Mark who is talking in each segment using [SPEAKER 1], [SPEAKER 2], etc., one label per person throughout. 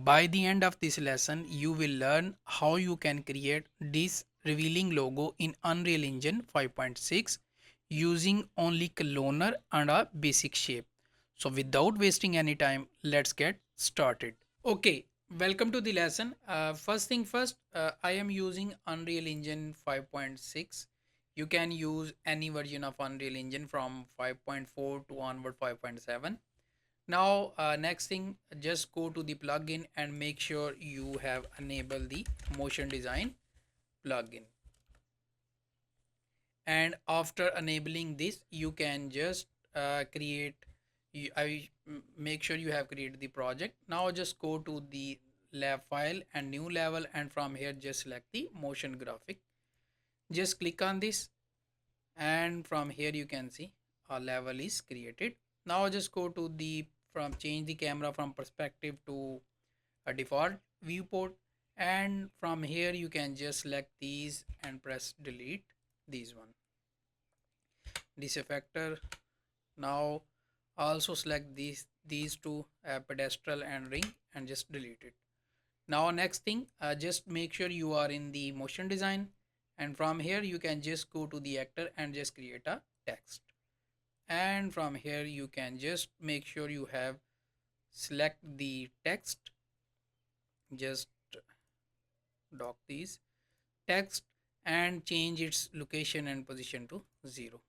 [SPEAKER 1] By the end of this lesson, you will learn how you can create this revealing logo in Unreal Engine 5.6 using only Cloner and a basic shape. So without wasting any time, let's get started. Okay, welcome to the lesson. First thing first, I am using Unreal Engine 5.6. You can use any version of Unreal Engine from 5.4 to onward 5.7. Now, next thing, just go to the plugin and make sure you have enabled the motion design plugin. And after enabling this, you can just create. Make sure you have created the project. Now, just go to the lab file and new level, and from here, just select the motion graphic. Just click on this, and from here, you can see a level is created. Now, just go to the from change the camera from perspective to a default viewport, and from here you can just select these and press delete these one, this effector. Now also select these two, pedestal and ring, and just delete it. Now next thing, just make sure you are in the motion design, and from here you can just go to the actor and just create a text, and from here you can just make sure you have select the text, just dock these text and change its location and position to 0.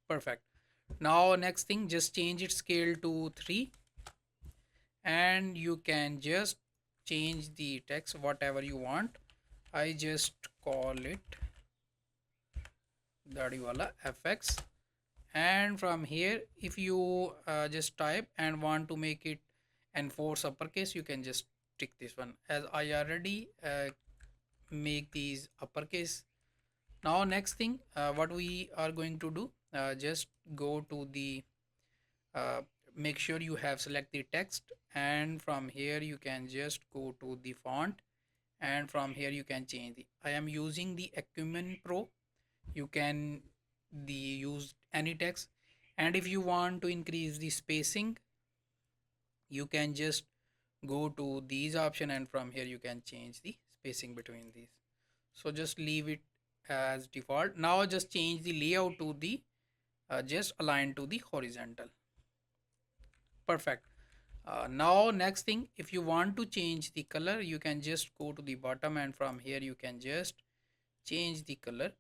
[SPEAKER 1] Perfect. Now next thing, just change its scale to 3, and you can just change the text whatever you want. I just call it DhariwalaFX, and from here if you just type and want to make it enforce uppercase, you can just tick this one, as I already make these uppercase. Now next thing, what we are going to do, just go to the make sure you have select the text, and from here you can just go to the font, and from here you can change the, I am using the Acumen Pro. You can use any text, and if you want to increase the spacing, you can just go to these option, and from here you can change the spacing between these. So just leave it as default. Now just change the layout to the just align to the horizontal. Perfect. Now next thing, if you want to change the color, you can just go to the bottom, and from here you can just change the color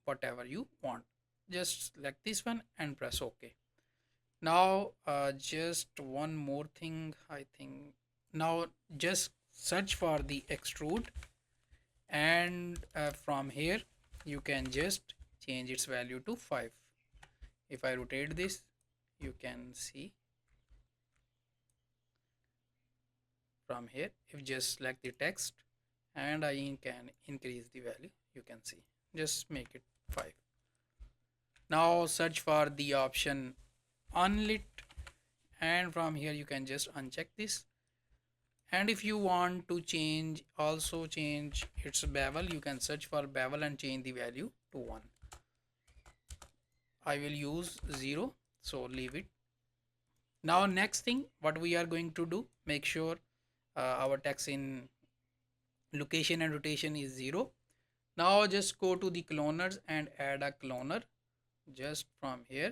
[SPEAKER 1] whatever you want. Just select this one and press OK. Now just one more thing, I think. Now just search for the extrude, and from here you can just change its value to 5. If I rotate this, you can see from here, if just select the text and I can increase the value, you can see, just make it 5. Now search for the option unlit, and from here you can just uncheck this, and if you want to change also change its bevel, you can search for bevel and change the value to 1. I will use 0, so leave it. Now next thing, what we are going to do, make sure our text in location and rotation is 0. Now just go to the cloners and add a cloner just from here,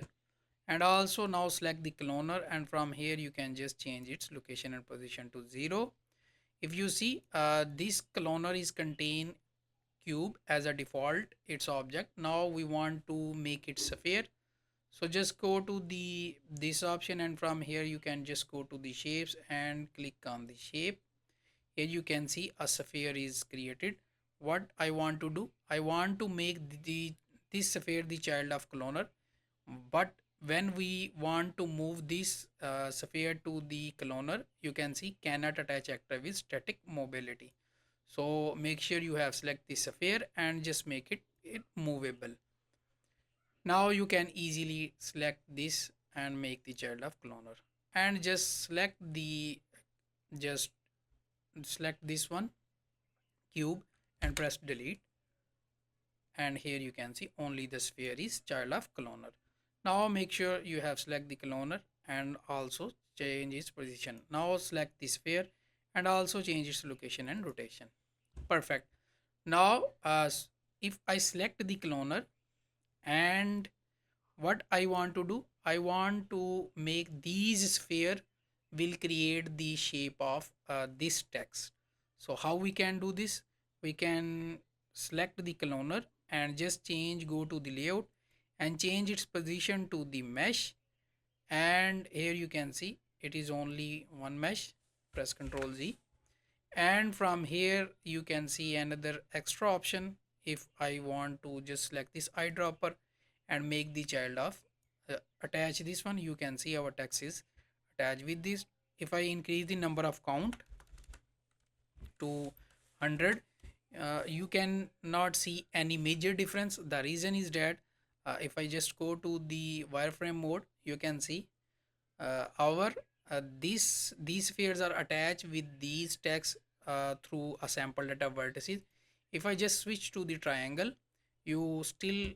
[SPEAKER 1] and also now select the cloner, and from here you can just change its location and position to 0. If you see, this cloner is contain cube as a default its object. Now we want to make it sphere, so just go to the this option, and from here you can just go to the shapes and click on the shape. Here you can see a sphere is created. What I want to do, I want to make this sphere the child of cloner, but when we want to move this sphere to the cloner, you can see cannot attach actor with static mobility. So make sure you have select the sphere and just make it movable. Now you can easily select this and make the child of cloner, and just select this one cube and press delete, and here you can see only the sphere is child of cloner. Now make sure you have select the cloner and also change its position. Now select the sphere and also change its location and rotation. Perfect. Now if I select the cloner, and what I want to do, I want to make these sphere will create the shape of this text. So how we can do this? We can select the cloner and just change, go to the layout and change its position to the mesh, and here you can see it is only one mesh. Press Ctrl Z, and from here you can see another extra option. If I want to just select this eyedropper and make the child of attach this one, you can see our text is attached with this. If I increase the number of count to 100, you can not see any major difference. The reason is that if I just go to the wireframe mode, you can see our these spheres are attached with these text through a sample data vertices. If I just switch to the triangle, you still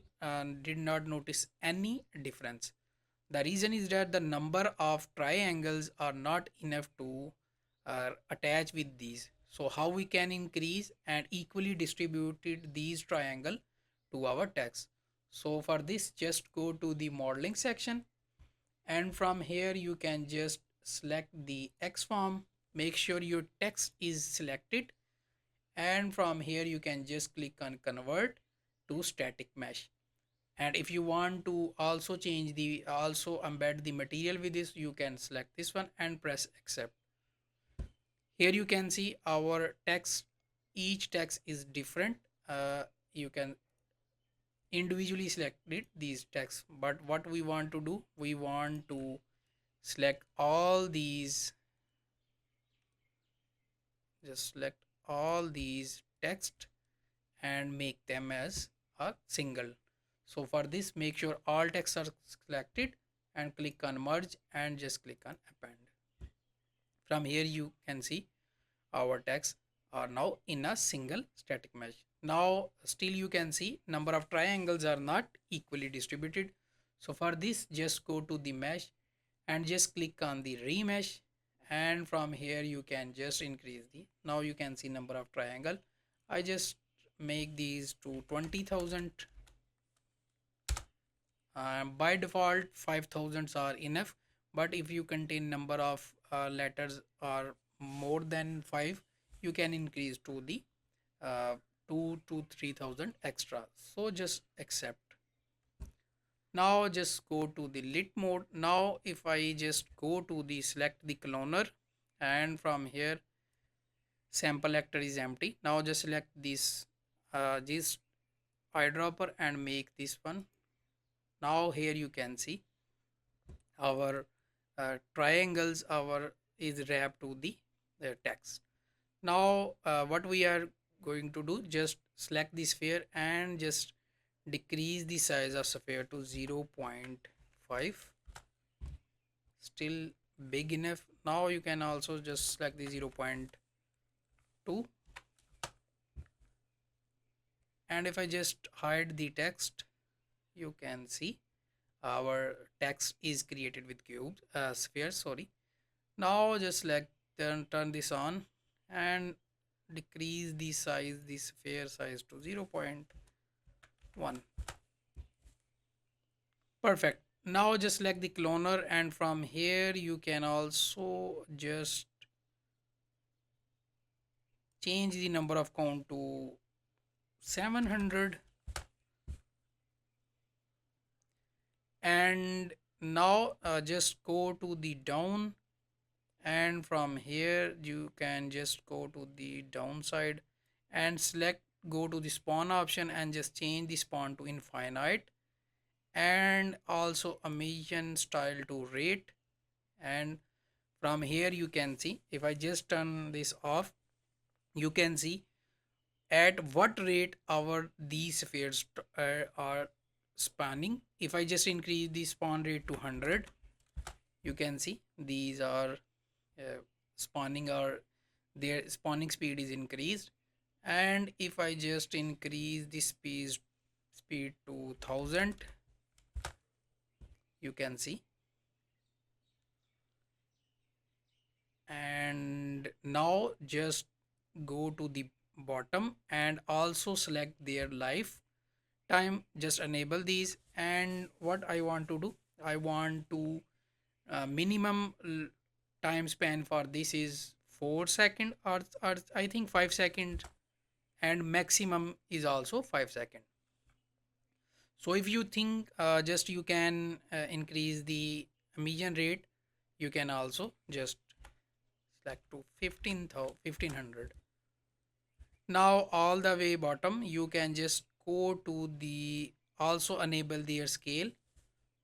[SPEAKER 1] did not notice any difference. The reason is that the number of triangles are not enough to attach with these. So how we can increase and equally distributed these triangle to our text? So for this, just go to the modeling section, and from here you can just select the X form. Make sure your text is selected, and from here you can just click on convert to static mesh. And if you want to also change the also embed the material with this, you can select this one and press accept. Here you can see our text, each text is different. You can individually select it, these texts, but what we want to do, we want to select all these, just select all these text and make them as a single. So for this, make sure all texts are selected and click on merge and just click on append. From here you can see our text are now in a single static mesh. Now still you can see number of triangles are not equally distributed. So for this, just go to the mesh and just click on the remesh, and from here you can just increase the, now you can see number of triangle. I just make these to 20,000. By default 5,000 are enough, but if you contain number of letters are more than 5, you can increase to the 2 to 3,000 extra. So just accept. Now just go to the lit mode. Now if I just go to the select the cloner, and from here sample actor is empty. Now just select this eyedropper and make this one. Now here you can see our triangles our is wrapped to the text. Now what we are going to do, just select the sphere and just decrease the size of sphere to 0.5. Still big enough. Now you can also just select the 0.2, and if I just hide the text, you can see our text is created with cubes, spheres, sorry. Now just select, turn this on and decrease the size, the sphere size to 0.1. Perfect. Now just select the cloner, and from here you can also just change the number of count to 700, and now just go to the down, and from here you can just go to the downside and select, go to the spawn option and just change the spawn to infinite, and also emission style to rate. And from here you can see, if I just turn this off, you can see at what rate our these spheres are spanning. If I just increase the spawn rate to 100, you can see these are spawning, or their spawning speed is increased. And if I just increase the speed to 1000, you can see, And now just go to the bottom and also select their lifetime. Just enable these, and what I want to do, I want to minimum time span for this is 4 second, or I think 5 second, and maximum is also 5 second. So if you think just you can increase the median rate, you can also just select to 1500. Now all the way bottom you can just go to the also enable their scale.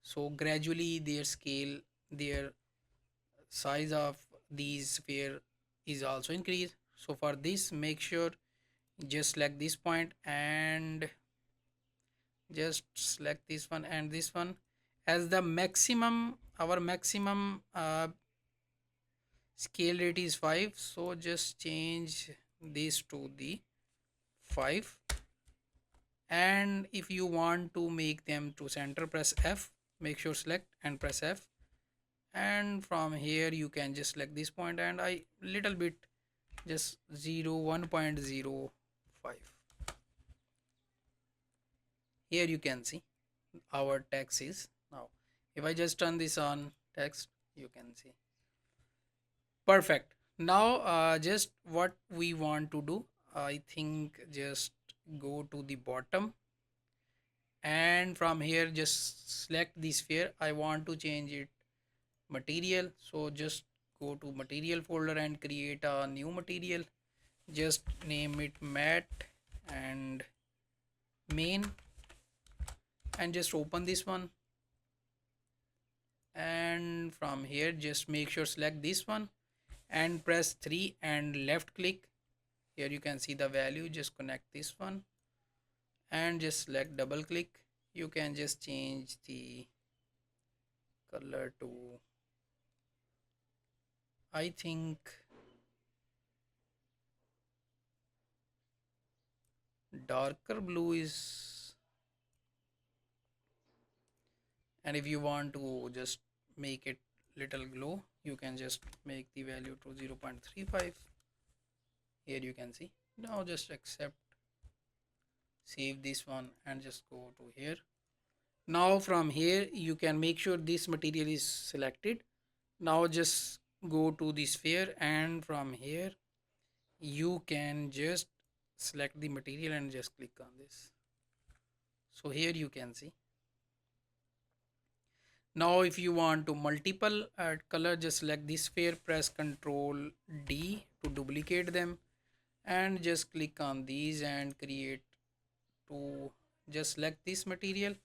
[SPEAKER 1] So gradually their scale, their size of these sphere is also increased. So for this, make sure just select this point and just select this one and this one as the maximum. Our maximum scale rate is 5, so just change this to the 5. And if you want to make them to center, press F, make sure select and press F, and from here you can just select this point, and I little bit just 1.05. Here you can see our text is now. If I just turn this on text, you can see perfect. Now just what we want to do, I think just go to the bottom, and from here just select the sphere. I want to change it material, so just go to material folder and create a new material. Just name it matte and main, and just open this one, and from here just make sure select this one and press 3 and left click. Here you can see the value, just connect this one and just select, double click. You can just change the color to, I think, darker blue is, and if you want to just make it little glow, you can just make the value to 0.35. Here you can see. Now just accept, save this one and just go to here. Now from here you can make sure this material is selected. Now just go to the sphere, and from here you can just select the material and just click on this. So here you can see. Now if you want to multiple color, just select this sphere, press Ctrl D to duplicate them, and just click on these and create to, just select this material,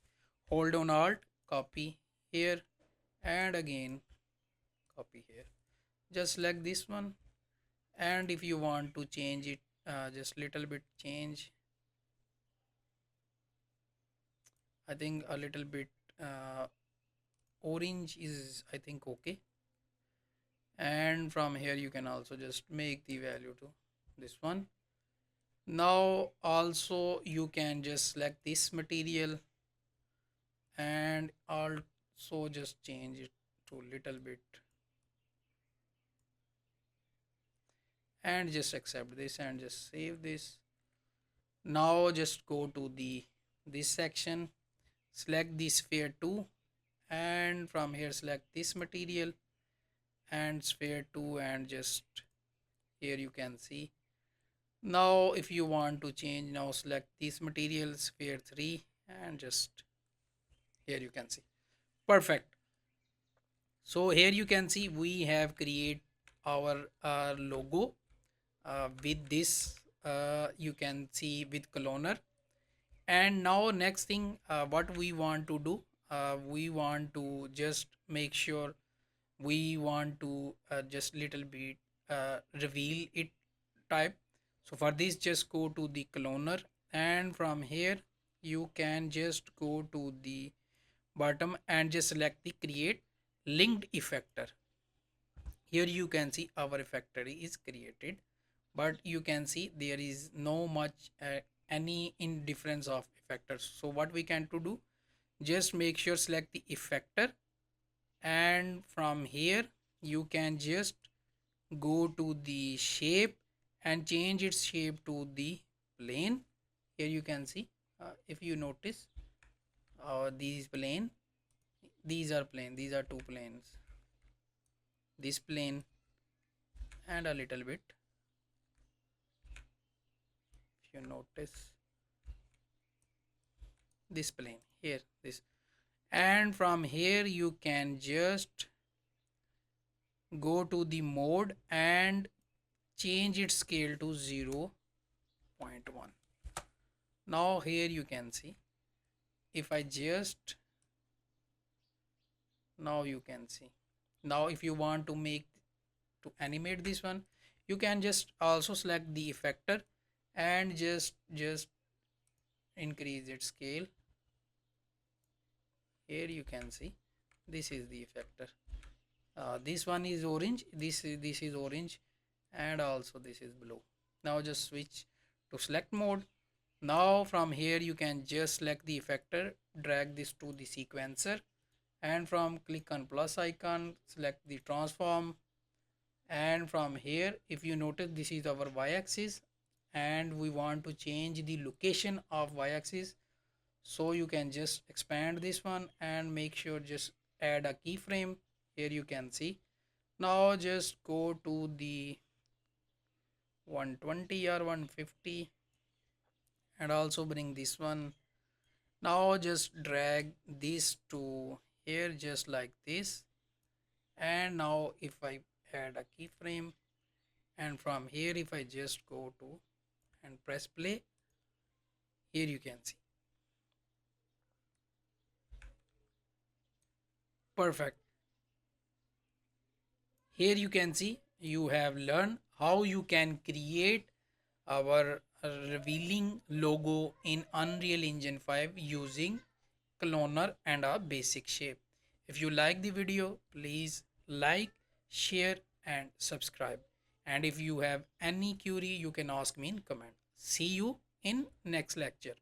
[SPEAKER 1] hold on Alt, copy here, and again copy here. Just select this one, and if you want to change it, just little bit change, I think a little bit orange is, I think, okay. And from here you can also just make the value to this one. Now also you can just select this material and also just change it to little bit and just accept this and just save this. Now just go to the this section, select the sphere 2, and from here select this material and sphere 2, and just here you can see. Now if you want to change, now select this material, sphere 3, and just here you can see perfect. So here you can see we have create our logo with this, you can see with cloner. And now next thing, what we want to do, we want to just make sure, we want to just little bit reveal it type. So for this just go to the cloner, and from here you can just go to the bottom and just select the create linked effector. Here you can see our effector is created, but you can see there is no much any indifference of effectors. So what we can to do, just make sure select the effector, and from here you can just go to the shape and change its shape to the plane. Here you can see, if you notice, these plane, these are plane, these are two planes, this plane and a little bit, if you notice, this plane here, this, and from here you can just go to the mode and change its scale to 0.1. Now here you can see, if I just, now you can see, now if you want to make, to animate this one, you can just also select the effector and just increase its scale. Here you can see, this is the effector. This one is orange, this is orange, and also this is blue. Now just switch to select mode. Now from here you can just select the effector, drag this to the sequencer, and from click on plus icon, select the transform, and from here if you notice, this is our y-axis and we want to change the location of y-axis, so you can just expand this one and make sure just add a keyframe. Here you can see, now just go to the 120 or 150 and also bring this one. Now just drag this to here just like this, and now if I add a keyframe, and from here if I just go to and press play, here you can see, perfect. Here you can see, you have learned how you can create our revealing logo in Unreal Engine 5 using cloner and a basic shape. If you like the video, please like, share and subscribe. And if you have any query, you can ask me in comment. See you in next lecture.